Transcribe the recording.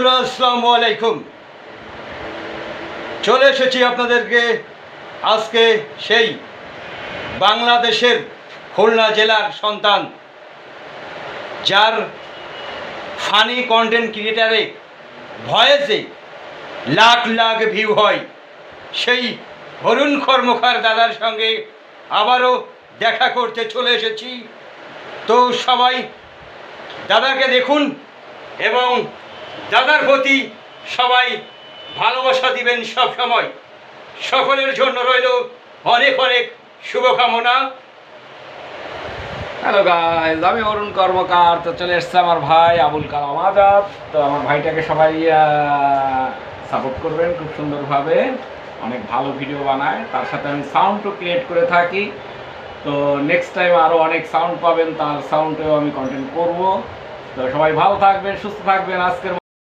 বন্ধুরা আসসালামু আলাইকুম। চলে এসেছি আপনাদেরকে আজকে সেই বাংলাদেশের খুলনা জেলার সন্তান, যার ফানি কন্টেন্ট ক্রিয়েটারে ভয়েসে লাখ লাখ ভিউ হয়, সেই অরুণ কর্মকার দাদার সঙ্গে আবারও দেখা করতে চলে এসেছি। তো সবাই দাদাকে দেখুন এবং দাদার প্রতি সবাই ভালোবাসা দিবেন সব সময়। সকলের জন্য রইল অনেক অনেক শুভকামনা। হ্যালো গাইজ, আমি অরুণ কর্মকার। তো চলে এসছে আমার ভাই আবুল কালাম আজাদ। তো আমার ভাইটাকে সবাই সাপোর্ট করবেন, খুব সুন্দরভাবে অনেক ভালো ভিডিও বানায়। তার সাথে আমি সাউন্ডও ক্রিয়েট করে থাকি। তো নেক্সট টাইম আরও অনেক সাউন্ড পাবেন, তার সাউন্ডেও আমি কন্টেন্ট করব। তো সবাই ভালো থাকবেন, সুস্থ থাকবেন। আজকের